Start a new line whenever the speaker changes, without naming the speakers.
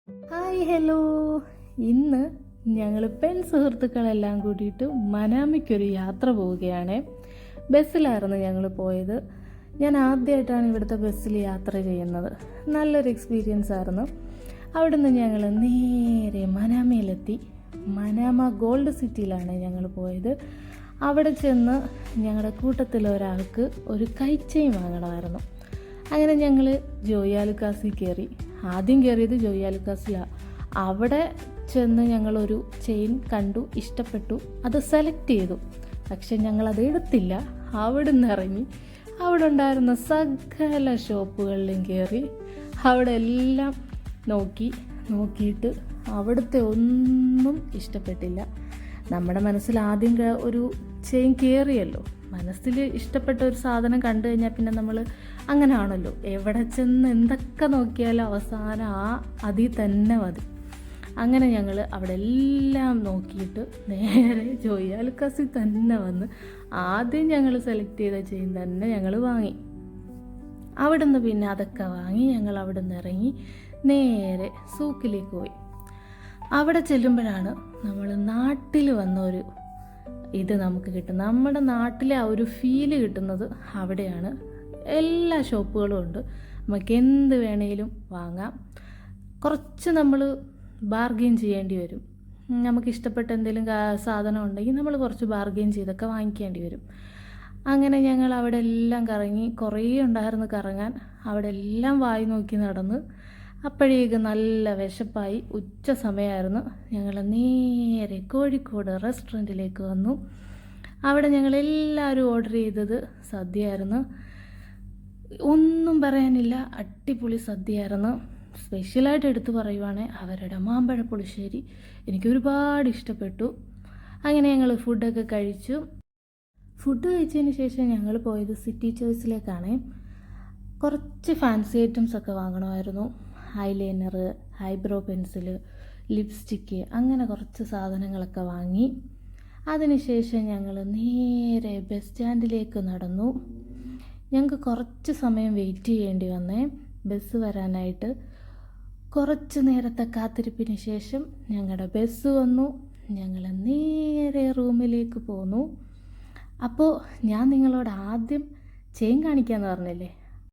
Hi hello. ഇന്ന് ഞങ്ങൾ സുഹൃത്തുക്കളെല്ലാം കൂടിയിട്ട് മനാമിക്കൊരു യാത്ര പോവുകയാണ്. ബസ്സിലായിരുന്നു ഞങ്ങൾ പോയത്. ഞാൻ ആദ്യമായിട്ടാണ് ഇവിടുത്തെ ബസ്സിൽ യാത്ര ചെയ്യുന്നത്. നല്ലൊരു എക്സ്പീരിയൻസ് ആയിരുന്നു. അവിടുന്ന് ഞങ്ങൾ നേരെ മനാമയിലെത്തി. മനാമ ഗോൾഡ് സിറ്റിയിലാണ് ഞങ്ങൾ പോയത്. അവിടെ ചെന്ന് ഞങ്ങളുടെ കൂട്ടത്തിൽ ഒരാൾക്ക് ഒരു കൈച്ചെയിൻ വാങ്ങണമായിരുന്നു. അങ്ങനെ ഞങ്ങൾ ജോയാലുക്കാസിൽ കയറി. ആദ്യം കയറിയത് ജോയാലുക്കാസിലാണ്. അവിടെ ചെന്ന് ഞങ്ങളൊരു ചെയിൻ കണ്ടു, ഇഷ്ടപ്പെട്ടു, അത് സെലക്ട് ചെയ്തു. പക്ഷെ ഞങ്ങളത് എടുത്തില്ല. അവിടെ നിന്ന് ഇറങ്ങി അവിടെ ഉണ്ടായിരുന്ന സകല ഷോപ്പുകളിലും കയറി അവിടെ എല്ലാം നോക്കിയിട്ട് അവിടുത്തെ ഒന്നും ഇഷ്ടപ്പെട്ടില്ല. നമ്മുടെ മനസ്സിൽ ആദ്യം ഒരു ചെയിൻ കയറിയല്ലോ. മനസ്സിൽ ഇഷ്ടപ്പെട്ട ഒരു സാധനം കണ്ടു കഴിഞ്ഞാൽ പിന്നെ നമ്മൾ അങ്ങനെ ആണല്ലോ, എവിടെ ചെന്ന് എന്തൊക്കെ നോക്കിയാലും അവസാനം അതിൽ തന്നെ മതി. അങ്ങനെ ഞങ്ങൾ അവിടെ എല്ലാം നോക്കിയിട്ട് നേരെ ജോയാലുക്കാസിൽ തന്നെ വന്ന് ആദ്യം ഞങ്ങൾ സെലക്ട് ചെയ്ത ചെയിൻ തന്നെ ഞങ്ങൾ വാങ്ങി. അവിടെ നിന്ന് പിന്നെ അതൊക്കെ വാങ്ങി ഞങ്ങൾ അവിടെ നിന്ന് ഇറങ്ങി നേരെ സൂക്കിലേക്ക് പോയി. അവിടെ ചെല്ലുമ്പോഴാണ് നമ്മൾ നാട്ടിൽ വന്ന ഇത് നമുക്ക് കിട്ടും. നമ്മുടെ നാട്ടിലെ ആ ഒരു ഫീല് കിട്ടുന്നത് അവിടെയാണ്. എല്ലാ ഷോപ്പുകളും ഉണ്ട്, നമുക്ക് എന്ത് വേണേലും വാങ്ങാം. കുറച്ച് നമ്മൾ ബാർഗെയിൻ ചെയ്യേണ്ടി വരും. നമുക്ക് ഇഷ്ടപ്പെട്ട എന്തെങ്കിലും സാധനം ഉണ്ടെങ്കിൽ നമ്മൾ കുറച്ച് ബാർഗെയിൻ ചെയ്തൊക്കെ വാങ്ങിക്കേണ്ടി വരും. അങ്ങനെ ഞങ്ങൾ അവിടെ എല്ലാം കറങ്ങി. കുറേ ഉണ്ടായിരുന്നു കറങ്ങാൻ. അവിടെ എല്ലാം വായി നോക്കി നടന്ന് അപ്പോഴേക്ക് നല്ല വിശപ്പായി. ഉച്ച സമയമായിരുന്നു. ഞങ്ങൾ നേരെ കോഴിക്കോട് റെസ്റ്റോറൻറ്റിലേക്ക് വന്നു. അവിടെ ഞങ്ങൾ എല്ലാവരും ഓർഡർ ചെയ്തത് സദ്യയായിരുന്നു. ഒന്നും പറയാനില്ല, അടിപൊളി സദ്യയായിരുന്നു. സ്പെഷ്യലായിട്ട് എടുത്തു പറയുവാണെങ്കിൽ അവരുടെ മാമ്പഴ പുളിശ്ശേരി എനിക്ക് ഒരുപാട് ഇഷ്ടപ്പെട്ടു. അങ്ങനെ ഞങ്ങൾ ഫുഡൊക്കെ കഴിച്ചു. ഫുഡ് കഴിച്ചതിന് ശേഷം ഞങ്ങൾ പോയത് സിറ്റി ചോയ്സിലേക്കാണ്. കുറച്ച് ഫാൻസി ഐറ്റംസ് ഒക്കെ വാങ്ങണമായിരുന്നു. ഐലൈനർ, ഐബ്രോ പെൻസില്, ലിപ്സ്റ്റിക്ക്, അങ്ങനെ കുറച്ച് സാധനങ്ങളൊക്കെ വാങ്ങി. അതിനുശേഷം ഞങ്ങൾ നേരെ ബസ് സ്റ്റാൻഡിലേക്ക് നടന്നു. ഞങ്ങൾക്ക് കുറച്ച് സമയം വെയിറ്റ് ചെയ്യേണ്ടി വന്നേ ബസ് വരാനായിട്ട്. കുറച്ച് നേരത്തെ കാത്തിരിപ്പിന് ശേഷം ഞങ്ങളുടെ ബസ് വന്നു. ഞങ്ങൾ നേരെ റൂമിലേക്ക് പോന്നു. അപ്പോൾ ഞാൻ നിങ്ങളോട് ആദ്യം ചെയിൻ കാണിക്കാമെന്ന് പറഞ്ഞില്ലേ,